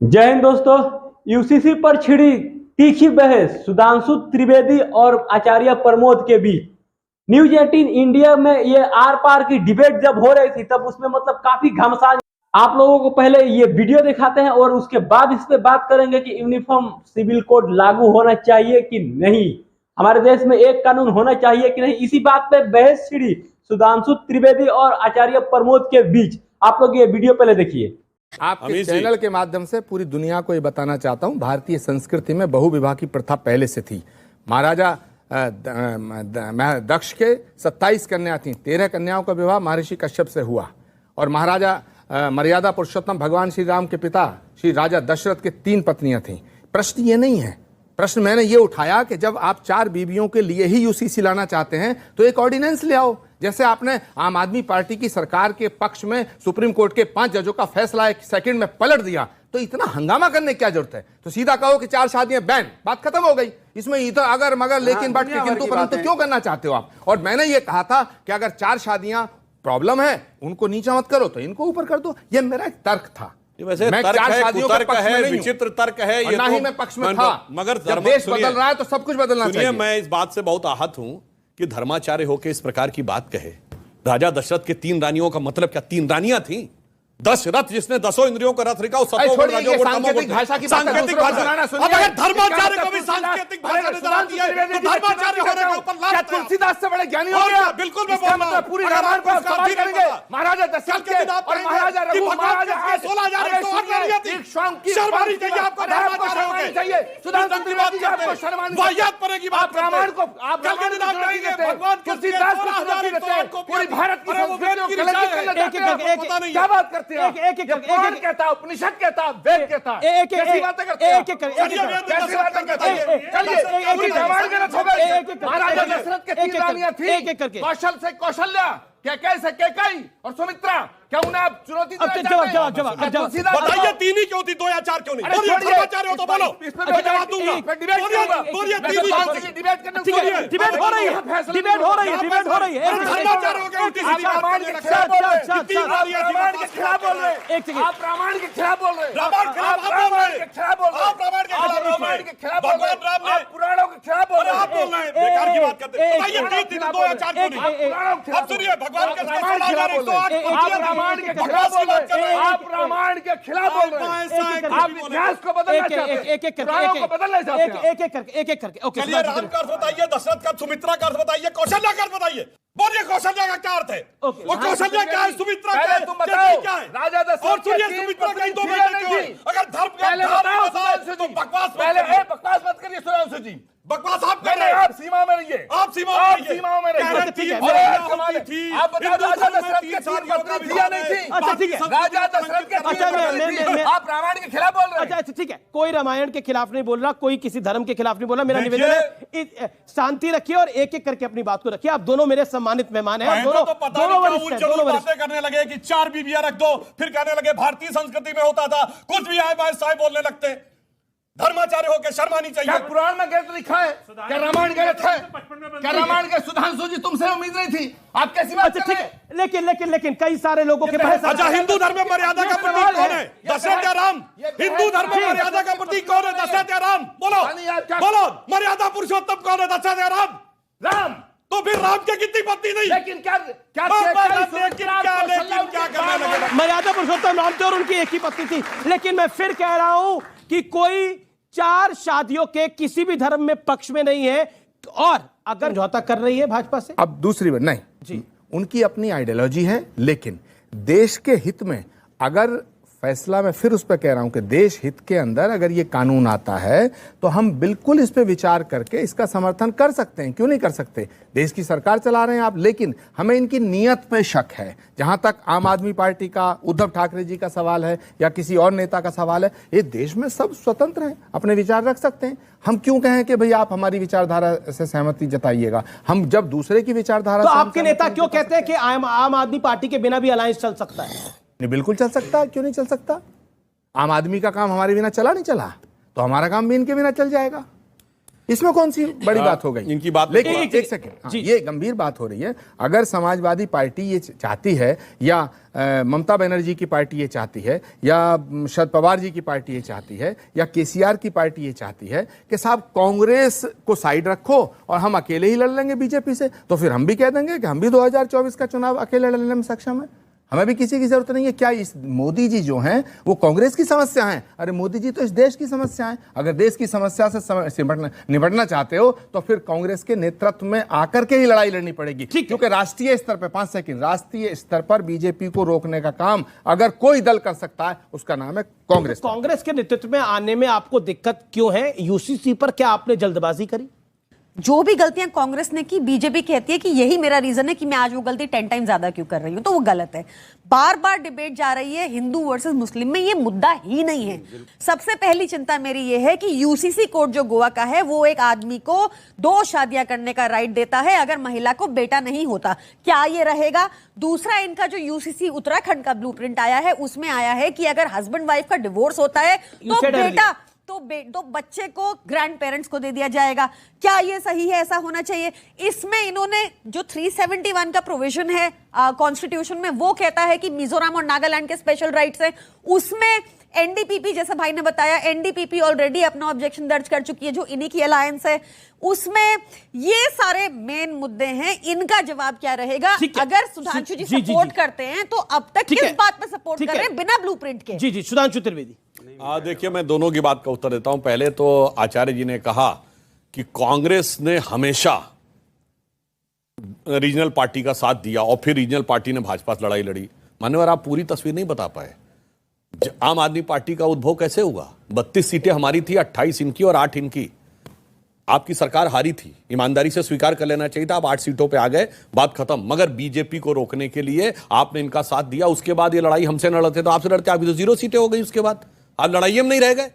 जय हिंद दोस्तों। यूसीसी पर छिड़ी तीखी बहस सुधांशु त्रिवेदी और आचार्य प्रमोद के बीच। न्यूज 18 इंडिया में ये आर पार की डिबेट जब हो रही थी तब उसमें मतलब काफी घमासान। आप लोगों को पहले ये वीडियो दिखाते हैं और उसके बाद इस पे बात करेंगे कि यूनिफॉर्म सिविल कोड लागू होना चाहिए कि नहीं, हमारे देश में एक कानून होना चाहिए कि नहीं। इसी बात पे बहस छिड़ी सुधांशु त्रिवेदी और आचार्य प्रमोद के बीच। आप लोग ये वीडियो पहले देखिए। आपके चैनल के माध्यम से पूरी दुनिया को ये बताना चाहता हूँ, भारतीय संस्कृति में बहुविवाह की प्रथा पहले से थी। महाराजा दक्ष के 27 कन्या थीं, 13 कन्याओं का विवाह महर्षि कश्यप से हुआ। और महाराजा मर्यादा पुरुषोत्तम भगवान श्री राम के पिता श्री राजा दशरथ के 3 पत्नियां थीं। प्रश्न ये नहीं है, प्रश्न मैंने ये उठाया कि जब आप 4 बीवियों के लिए ही यूसीसी लाना चाहते हैं तो एक ऑर्डिनेंस ले आओ। जैसे आपने आम आदमी पार्टी की सरकार के पक्ष में सुप्रीम कोर्ट के 5 जजों का फैसला 1 सेकंड में पलट दिया, तो इतना हंगामा करने की क्या जरूरत है? तो सीधा कहो कि 4 शादियां बैन, बात खत्म हो गई। इसमें इधर अगर मगर लेकिन बट के किंतु परंतु क्यों करना चाहते हो आप? और मैंने ये कहा था कि अगर 4 शादियां प्रॉब्लम है उनको नीचा मत करो तो इनको ऊपर कर दो। ये मेरा एक तर्क था। वैसे मैं तर्क है, कुतर्क है, विचित्र तर्क है, ये ना ही मैं पक्ष में था, मगर जब देश बदल रहा है तो सब कुछ बदलना चाहिए। मैं इस बात से बहुत आहत हूं कि धर्माचार्य होकर इस प्रकार की बात कहे। राजा दशरथ के 3 रानियों का मतलब क्या 3 रानियां थी? 10 रथ, जिसने 10 इंद्रियों का रथ रिका, सांकेतिक भाषा की सांकेतिक भाषा। अब अगर धर्माचार्य को भी सांकेतिक भाषा नजर आती है तो धर्माचार्य होने के ऊपर लानत है। तुलसीदास से बड़े ज्ञानी हो गया। बिल्कुल मैं बोल रहा हूं, पूरी रामायण को सवाल करेंगे। महाराजा दशरथ के और महाराजा रघु, महाराजा 16,000 शर्मानी चाहिए आपको, धर्माचार्य चाहिए। सुधांशु त्रिवेदी जी आपको शर्मानी वाहियात पड़ेगी बात। आप रामायण को आप भगवान तुलसीदास को पूरी भारत की संस्कृति को कलंकित करना चाहते हैं। क्या बात करते हैं? एक पुराण कहता है, उपनिषद कहता है, वेद कहता है। कैसी बातें करते हैं? कैसी बातें करते हैं? चलिए पूरी रामायण के रथ हो गए। महाराजा दशरथ के 3 रानियां थी, कौशल से कौशल्या, कैकेयी से कैकेयी और सुमित्रा। क्या उन्हें आप चुनौती देना चाहते हैं? बताइए 3 ही क्यों थी, 2 या 4 क्यों नहीं? बोलिए, धर्माचार्य हो तो बोलो, मैं जवाब दूंगा। बोलिए 3 ही क्यों थी? डिबेट करने डिबेट हो रही है, डिबेट हो रही है, डिबेट हो रही है। धर्माचार्य हो गया, उल्टी सीधी बात करने लगता है। आप रामायण के खिलाफ बोल रहे हैं। आप रामायण के खिलाफ बोल रहे हैं। रामायण के खिलाफ बोल रहे हैं। आप रामायण के खिलाफ बोल रहे हैं। भगवान राम ने, आप पुराणों के खिलाफ बोल रहे हैं। आप बोल रहे हैं, बेकार की बात करते हैं। बताइए 3 थी, 2 या 4 क्यों नहीं? अब सुनिए, भगवान के 16,000 रामायण के खिलाफ बोल रहे हैं। आप रामायण के खिलाफ बोल रहे हैं। आप इतिहास को बदलना चाहते हैं। एक एक को बदलना चाहते हैं। एक करके ओके। चलिए, राम का अर्थ बताइए, दशरथ का, सुमित्रा का अर्थ बताइए, कौशल्या का अर्थ बताइए। बोलिए कौशल्या का क्या अर्थ है? वो कौशल्या क्या है, सुमित्रा क्या है, तुम बताओ। क्या है? राजा दशरथ और सुनिए, सुमित्रा का 2 बेटे क्यों हैं? अगर धर्म का तो बकवास बकवास मत करिए सुधांशु जी। बकवास आप कर रहे हैं। आप सीमा में रहिए। आप सीमाओं में रहिए। ठीक है। आप बताओ, राजा दशरथ के 3 पत्नी थी या नहीं थी? अच्छा ठीक है। राजा दशरथ के 3 पत्नी थी। आप रामायण के खिलाफ बोल रहे हैं। अच्छा ठीक है, कोई रामायण के खिलाफ नहीं बोल रहा, कोई किसी धर्म के खिलाफ नहीं बोल रहा। मेरा निवेदन है शांति रखिए और एक एक करके अपनी बात को रखिए। आप दोनों मेरे सम्मानित मेहमान हैं। दोनों बातें करने लगे कि 4 बीवियां रख दो, फिर कहने लगे भारतीय संस्कृति में होता था, कुछ भी आए बाय साहब बोलने लगते। धर्माचार्य होकर शर्मानी चाहिए। क्या पुराण में गलत लिखा है? क्या रामायण गलत है? क्या रामायण के सुधांशु जी तुमसे उम्मीद नहीं थी? आप कैसी बात अच्छा ठीक है, लेकिन कई सारे लोगों के पास। अच्छा, हिंदू धर्म में मर्यादा का प्रतीक कौन है? दशरथ या राम? हिंदू धर्म में मर्यादा का प्रतीक कौन है? दशरथ या राम? बोलो बोलो, मर्यादा पुरुषोत्तम कौन है? दशरथ या राम? राम। तो फिर राम के कितनी पत्नी नहीं? लेकिन क्या क्या करने लगे? मर्यादा पुरुषोत्तम राम थे और उनकी एक ही पत्नी थी। लेकिन मैं फिर कह रहा हूं कि कोई 4 शादियों के किसी भी धर्म में पक्ष में नहीं है। और अगर समझौता कर रही है भाजपा से, अब दूसरी बात नहीं जी, उनकी अपनी आइडियोलॉजी है, लेकिन देश के हित में अगर फैसला, मैं फिर उस पर कह रहा हूं कि देश हित के अंदर अगर ये कानून आता है तो हम बिल्कुल इस पे विचार करके इसका समर्थन कर सकते हैं। क्यों नहीं कर सकते? देश की सरकार चला रहे हैं आप, लेकिन हमें इनकी नीयत पे शक है। जहां तक आम आदमी पार्टी का, उद्धव ठाकरे जी का सवाल है या किसी और नेता का सवाल है, ये देश में सब स्वतंत्र हैं, अपने विचार रख सकते हैं। हम क्यों कहें कि भाई आप हमारी विचारधारा से सहमति जताइएगा? हम जब दूसरे की विचारधारा, तो आपके नेता क्यों कहते हैं कि आम आदमी पार्टी के बिना भी अलायंस चल सकता है? नहीं, बिल्कुल चल सकता है। क्यों नहीं चल सकता? आम आदमी का काम हमारे बिना चला नहीं चला, तो हमारा काम भी इनके बिना चल जाएगा। इसमें कौन सी बड़ी बात हो गई? इनकी बात लेकिन एक- एक सेकंड, ये गंभीर बात हो रही है। अगर समाजवादी पार्टी ये चाहती है, या ममता बनर्जी की पार्टी ये चाहती है, या शरद पवार जी की पार्टी ये चाहती है, या केसीआर की पार्टी ये चाहती है कि साहब कांग्रेस को साइड रखो और हम अकेले ही लड़ लेंगे बीजेपी से, तो फिर हम भी कह देंगे कि हम भी 2024 का चुनाव अकेले लड़ने में सक्षम है, हमें भी किसी की जरूरत नहीं है। क्या इस मोदी जी जो हैं वो कांग्रेस की समस्या हैं? अरे मोदी जी तो इस देश की समस्या है। अगर देश की समस्या से निपटना चाहते हो तो फिर कांग्रेस के नेतृत्व में आकर के ही लड़ाई लड़नी पड़ेगी, क्योंकि राष्ट्रीय स्तर पर 5 सेकंड राष्ट्रीय स्तर पर बीजेपी को रोकने का काम अगर कोई दल कर सकता है उसका नाम है कांग्रेस। कांग्रेस के नेतृत्व में आने में आपको दिक्कत क्यों है? यूसीसी पर क्या आपने जल्दबाजी करी? जो भी गलतियां कांग्रेस ने की, बीजेपी कहती है कि यही मेरा रीजन है कि मैं आज वो गलती 10 टाइम ज्यादा क्यों कर रही हूं, तो वो गलत है। बार बार डिबेट जा रही है हिंदू वर्सेस मुस्लिम में, ये मुद्दा ही नहीं है। सबसे पहली चिंता मेरी ये है कि यूसीसी कोर्ट जो गोवा का है वो एक आदमी को 2 शादियां करने का राइट देता है अगर महिला को बेटा नहीं होता। क्या ये रहेगा? दूसरा, इनका जो यूसीसी उत्तराखंड का ब्लूप्रिंट आया है उसमें आया है कि अगर हस्बैंड वाइफ का डिवोर्स होता है तो बेटा तो बच्चे को ग्रैंड पेरेंट्स को दे दिया जाएगा। क्या ये सही है? ऐसा होना चाहिए? इसमें इन्होंने जो 371 का प्रोविजन है कॉन्स्टिट्यूशन में, वो कहता है कि मिजोरम और नागालैंड के स्पेशल राइट्स हैं। उसमें एनडीपीपी, जैसे भाई ने बताया, एनडीपीपी ऑलरेडी अपना ऑब्जेक्शन दर्ज कर चुकी है जो इन्हीं की अलायंस है। उसमें ये सारे मेन मुद्दे हैं, इनका जवाब क्या रहेगा? अगर सुधांशु जी सपोर्ट करते हैं तो अब तक किस बात पे सपोर्ट कर रहे हैं बिना ब्लूप्रिंट के? जी सुधांशु त्रिवेदी। देखिए, मैं दोनों की बात का उत्तर देता हूं। पहले तो आचार्य जी ने कहा कि कांग्रेस ने हमेशा रीजनल पार्टी का साथ दिया और फिर रीजनल पार्टी ने भाजपा से लड़ाई लड़ी। मान्यवर, आप पूरी तस्वीर नहीं बता पाए। आम आदमी पार्टी का उद्भव कैसे हुआ? 32 सीटें हमारी थी, 28 इनकी और 8 इनकी। आपकी सरकार हारी थी, ईमानदारी से स्वीकार कर लेना चाहिए था। आप 8 सीटों पे आ गए, बात खत्म। मगर बीजेपी को रोकने के लिए आपने इनका साथ दिया। उसके बाद ये लड़ाई हमसे न लड़ते तो आपसे लड़ते, आपकी तो 0 सीटें हो गई। उसके बाद आप लड़ाई में नहीं रह गए।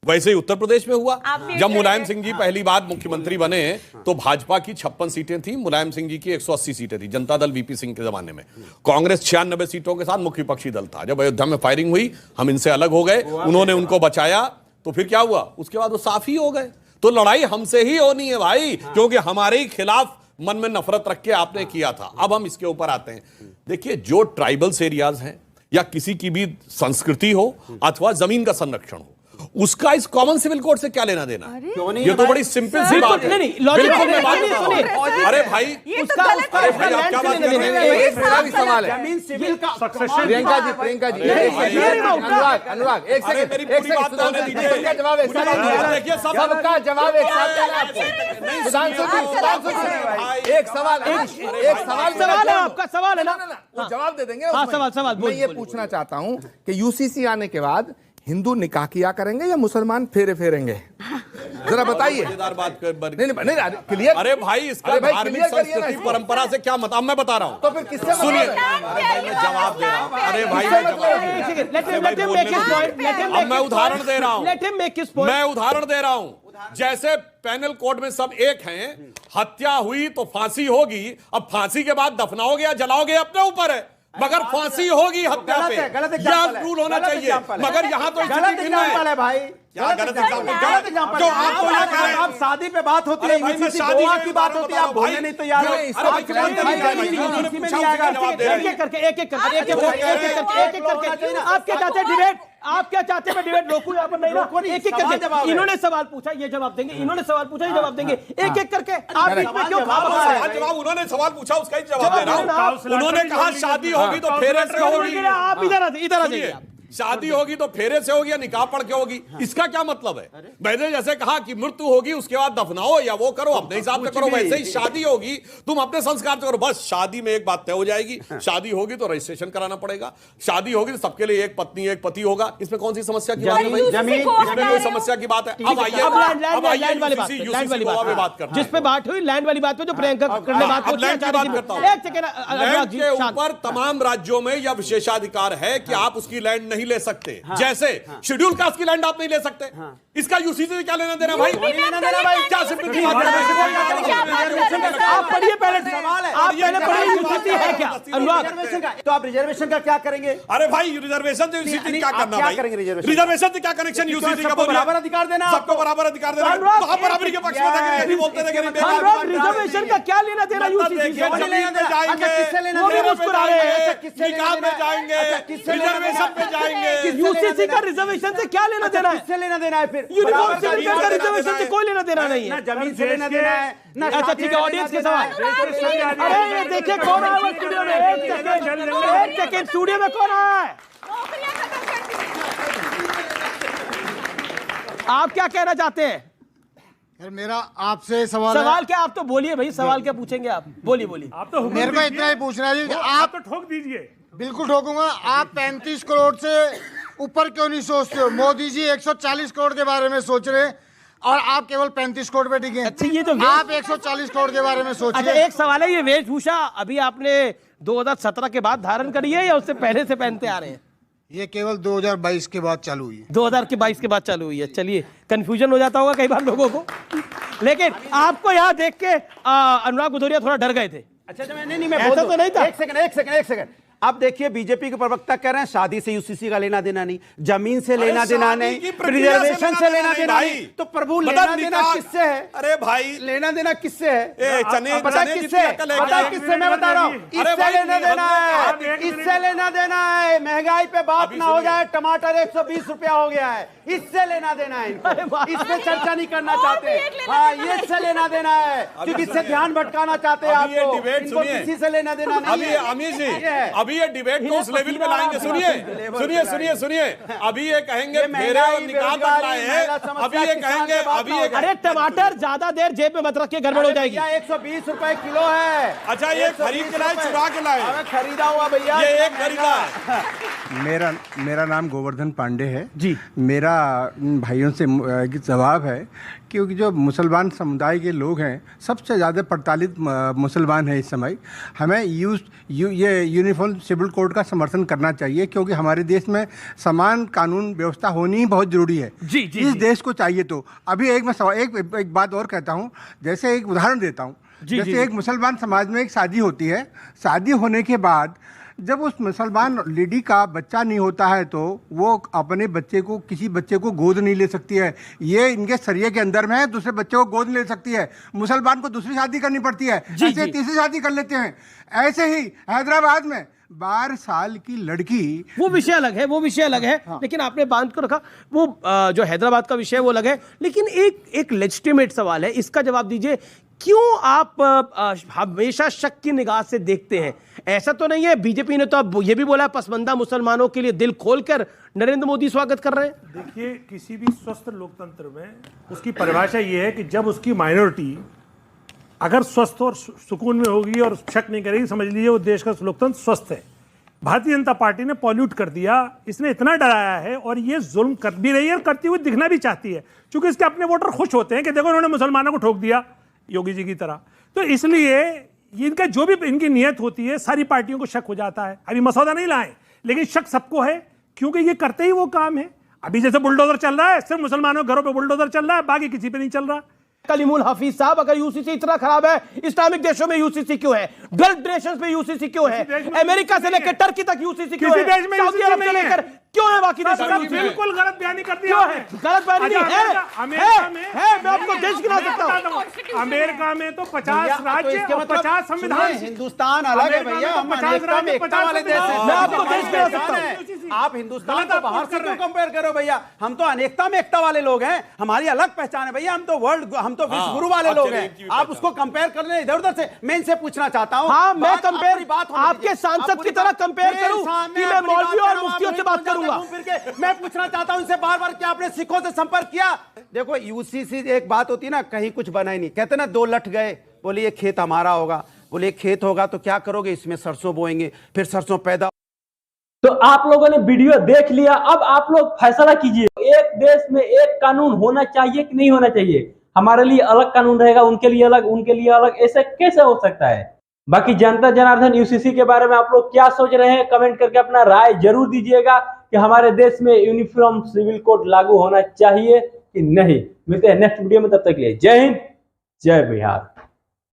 वैसे ही उत्तर प्रदेश में हुआ। जब मुलायम सिंह जी पहली बार मुख्यमंत्री बने तो भाजपा की 56 सीटें थी, मुलायम सिंह जी की 180 सीटें थी, जनता दल वीपी सिंह के जमाने में। कांग्रेस 96 सीटों के साथ मुख्य विपक्षी दल था। जब अयोध्या में फायरिंग हुई, हम इनसे अलग हो गए, उन्होंने उनको बचाया, तो फिर क्या हुआ? उसके बाद वो साफ ही हो गए। तो लड़ाई हमसे ही होनी है भाई, क्योंकि हमारे ही खिलाफ मन में नफरत रख के आपने किया था। अब हम इसके ऊपर आते हैं। देखिए, जो ट्राइबल्स एरियाज हैं या किसी की भी संस्कृति हो अथवा जमीन का संरक्षण हो, उसका इस कॉमन सिविल कोड से क्या लेना देना? ये तो बड़ी सिंपल सी बात है। बिल्कुल मैं बात कर रहा हूं। अरे भाई, उसका अरे भाई, आप क्या बात कर रहे हैं? मेरा भी सवाल है। जमीन सिविल का प्रियंका जी अनुराग एक सेकंड, सबका जवाब एक साथ, सबका जवाब एक साथ। एक सवाल है, आपका सवाल है ना? वो जवाब दे देंगे। सवाल मैं ये पूछना चाहता हूं कि यूसीसी आने के बाद हिंदू निकाह किया करेंगे या मुसलमान फेरे फेरेंगे? जरा बताइए। बात कर नहीं क्लियर। अरे भाई, इसका धार्मिक संस्कृति परंपरा से क्या मत? अब मैं बता रहा हूं, तो फिर किससे सुनिए। अरे भाई, मैं जवाब दे रहा हूं। अरे भाई, अब मैं उदाहरण दे रहा हूं। मैं उदाहरण दे रहा हूं। जैसे पैनल कोड में सब एक हैं, हत्या हुई तो फांसी होगी। अब फांसी के बाद दफनाओगे या जलाओगे अपने ऊपर है, मगर फांसी होगी हत्या पे। यह रूल होना चाहिए। मगर यहाँ तो गलत एग्जांपल है भाई। क्या गलत एग्जांपल? जो आपको ये कह रहे हैं, आप शादी पे बात होती है, गोवा की बात होती है, आप बोलने नहीं तो यार एक एक करके आप क्या चाहते हैं? डिबेट आप क्या चाहते हैं? मैं डिबेट रोकूं यहाँ पर? नहीं ना, एक एक करके। इन्होंने सवाल पूछा, ये जवाब देंगे। इन्होंने सवाल पूछा, ये जवाब देंगे। एक एक करके आप बीच में क्यों खा रहे हैं? जवाब उन्होंने सवाल पूछा, उसका ही जवाब दे रहा हूं। उन्होंने कहा शादी होगी तो फेरे से होगी। आप इधर आ जाइए। शादी होगी तो फेरे से होगी या निकाह पढ़ के होगी? इसका क्या मतलब है? मैंने जैसे कहा कि मृत्यु होगी उसके बाद दफनाओ या वो करो, अपने हिसाब से करो। वैसे ही शादी होगी, तुम अपने संस्कार से करो। बस शादी में एक बात तय हो जाएगी, शादी होगी तो रजिस्ट्रेशन कराना पड़ेगा। शादी होगी तो सबके लिए एक पत्नी एक पति होगा। इसमें कौन सी समस्या की बात है भाई? इसमें कोई समस्या की बात है? अब आइए लैंड वाली बात करते हैं, जिस पे बात हुई लैंड वाली बात पे, जो प्रियंका करने बात होती है। लैंड के ऊपर तमाम राज्यों में यह विशेषाधिकार है कि आप उसकी लैंड नहीं ले सकते। जैसे शेड्यूल कास्ट की लैंड आप नहीं ले सकते। इसका यूसीसी से क्या लेना देना भाई? आप पढ़िए सवाल है। आप पहले पढ़िए यूसीसी है क्या अनुराग। रिजर्वेशन का तो आप रिजर्वेशन का क्या करेंगे? अरे भाई रिजर्वेशन से यूसीसी क्या करना क्या भाई? करेंगे रिजर्वेशन? रिजर्वेशन से क्या कनेक्शन यूसीसी का? सबको बराबर अधिकार देना, सबको बराबर अधिकार देना। तो आप बराबरी के पक्ष में थे कि नहीं बोलते थे कि नहीं? अनुराग रिजर्वेशन का क्या लेना देना यूसीसी से? जमीन पे जाएंगे, किससे लेना वो भी देना? मुस्कुरा रहे हैं। अच्छा, किससे लेना निकाह पे देना? जाएंगे, अच्छा, किससे लेना रिजर्वेशन देना? पे जाएंगे। यूसीसी का रिजर्वेशन से क्या लेना देना है? किससे लेना देना है फिर? यूनिवर्सिटी जमीन का से लेना रिजर्वेशन देना से है। कोई लेना देना नहीं ना है। जमीन से लेना देना है, ना अच्छा शादी ठीक है, से ऑडियंस लेना के देना सवाल। है। अरे ये देखिए कौन आया हुआ स्टूडियो में, एक सेकंड स्टूडियो में कौन आया है? आप क्या कहना चाहते हैं? यार मेरा आपसे सवाल है। सवाल क्या? आप तो बोलिए भाई, सवाल क्या पूछेंगे आप? बोलिए बोलिए। मेरे को इतना ही पूछना है कि आप तो ठोक दीजिए। बिल्कुल ठोकूंगा। आप 35 करोड़ से ऊपर क्यों नहीं सोचते हो? मोदी जी 140 करोड़ के बारे में सोच रहे हैं और आप केवल 35 करोड़ पे टिके। अच्छा, ये तो आप 140 करोड़ के बारे में अच्छा सोचिए। एक सवाल है, ये वेशभूषा अभी आपने 2017 के बाद धारण करी है या उससे पहले से पहनते आ रहे हैं? ये केवल 2022 के बाद चालू हुई है। 2022 के बाद चालू हुई है। चलिए, कंफ्यूजन हो जाता होगा कई बार लोगों को, लेकिन आपको यहाँ देख के अनुराग भदौरिया थोड़ा डर गए थे। अच्छा नहीं मैं ऐसा तो नहीं था। एक सेकंड अब देखिए बीजेपी के प्रवक्ता कह रहे हैं शादी से यूसीसी का लेना देना नहीं, जमीन से लेना देना नहीं, रिजर्वेशन से लेना देना नहीं। तो प्रभु लेना देना किससे है? अरे भाई लेना देना किससे है? पता किससे? पता किससे? मैं बता रहा हूँ, इससे लेना देना है, इससे लेना देना है। महंगाई पे बात ना हो जाए, टमाटर 120 रुपया हो गया है, इससे लेना देना है इनको। इससे चर्चा नहीं करना चाहते। हाँ, ये इससे लेना देना है क्योंकि इससे ध्यान भटकाना चाहते हैं आपको। इनको किसी से लेना देना नहीं है। अमित जी अभी ये डिबेट को उस लेवल पे लाएंगे। सुनिए अभी ये कहेंगे फेरे और निकाह तक लाए हैं। अभी ये कहेंगे अरे टमाटर ज्यादा देर जेब में मत रखिए, गड़बड़ हो जाएगी। 120 रुपए किलो है। अच्छा ये खरीद के लाए, चुरा के लाए? खरीदा हुआ भैया, ये एक खरीदा है। मेरा नाम गोवर्धन पांडे है जी। मेरा भाइयों से जवाब है क्योंकि जो मुसलमान समुदाय के लोग हैं सबसे ज़्यादा प्रताड़ित मुसलमान हैं इस समय। हमें ये यूनिफॉर्म सिविल कोड का समर्थन करना चाहिए क्योंकि हमारे देश में समान कानून व्यवस्था होनी ही बहुत ज़रूरी है। जी, इस देश को चाहिए। तो अभी एक बात और कहता हूँ, जैसे एक उदाहरण देता हूँ। जैसे एक मुसलमान समाज में एक शादी होती है, शादी होने के बाद जब उस मुसलमान लेडी का बच्चा नहीं होता है तो वो अपने बच्चे को, किसी बच्चे को गोद नहीं ले सकती है। ये इनके शरिया के अंदर में है, दूसरे बच्चे को गोद ले सकती है। मुसलमान को दूसरी शादी करनी पड़ती है, ऐसे तीसरी शादी कर लेते हैं। ऐसे ही हैदराबाद में 12 साल की लड़की, वो विषय अलग है, हाँ। लेकिन आपने बांध को रखा, वो जो हैदराबाद का विषय है वो अलग है। लेकिन एक लेजिटिमेट सवाल है, इसका जवाब दीजिए। क्यों आप हमेशा शक की निगाह से देखते हैं? ऐसा तो नहीं है, बीजेपी ने तो अब ये भी बोला पसमानदा मुसलमानों के लिए दिल खोलकर नरेंद्र मोदी स्वागत कर रहे हैं। देखिए, किसी भी स्वस्थ लोकतंत्र में उसकी परिभाषा ये है कि जब उसकी माइनॉरिटी अगर स्वस्थ और सुकून में होगी और शक नहीं करेगी, समझ लीजिए वो देश का लोकतंत्र स्वस्थ है। भारतीय जनता पार्टी ने पॉल्यूट कर दिया, इसने इतना डराया है और ये जुल्म कर भी रही है और करती हुई दिखना भी चाहती है, क्योंकि इसके अपने वोटर खुश होते हैं कि देखो उन्होंने मुसलमानों को ठोक दिया योगी जी की तरह। तो इसलिए इनका जो भी इनकी नियत होती है, सारी पार्टियों को शक हो जाता है। अभी मसौदा नहीं लाए, लेकिन शक सबको है क्योंकि ये करते ही वो काम है। अभी जैसे बुलडोजर चल रहा है, सिर्फ मुसलमानों के घरों पे बुलडोजर चल रहा है, बाकी किसी पे नहीं चल रहा। कलीमुल हफीज साहब, अगर यूसीसी इतना खराब है, इस्लामिक देशों में यूसीसी क्यों है? गल्फ नेशंस में यूसीसी क्यों है? अमेरिका से लेकर टर्की तक यूसीसी क्यों है? देश में सऊदी अरब से लेकर क्यों है? बाकी देशों में बिल्कुल गलत बयानी कर दिया क्यों है? गलत बयानी नहीं है, मैं आपको देश गिना सकता हूं। अमेरिका में तो 50 राज्य और 50 संविधान। हिंदुस्तान अलग है भैया, हम अनेकता में एकता वाले देश हैं। मैं आपको देश गिना सकता हूं। आप हिंदुस्तान को बाहर से क्यों कंपेयर करो भैया? हम तो अनेकता में एकता वाले लोग हैं, हमारी अलग पहचान है भैया। हम तो विश्व गुरु वाले लोग हैं। आप उसको कंपेयर कर रहे हैं इधर उधर से। मैं इनसे पूछना चाहता हूं, हाँ, मैं कंपेयर आपके सांसद की तरह कंपेयर करूं कि मैं मौलवी और मुफ्तियों से बात करूंगा? मैं पूछना चाहता हूं इनसे बार-बार कि आपने सिखों से संपर्क किया? देखो, यूसीसी एक बात होती है ना, कहीं कुछ बना ही नहीं। कहते ना, 2 लठ गए, बोले ये खेत हमारा होगा। बोले ये खेत होगा तो क्या करोगे? इसमें सरसों बोएंगे, फिर सरसों पैदा। तो आप लोगों ने वीडियो देख लिया, अब आप लोग फैसला कीजिए। एक देश में एक कानून होना चाहिए कि नहीं होना चाहिए? हमारे लिए अलग कानून रहेगा, उनके लिए अलग, उनके लिए अलग, ऐसे कैसे हो सकता है? बाकी जनता जनार्दन यूसीसी के बारे में आप लोग क्या सोच रहे हैं, कमेंट करके अपना राय जरूर दीजिएगा कि हमारे देश में यूनिफॉर्म सिविल कोड लागू होना चाहिए कि नहीं। मिलते हैं नेक्स्ट वीडियो में, तब तक के लिए जय हिंद, जय बिहार।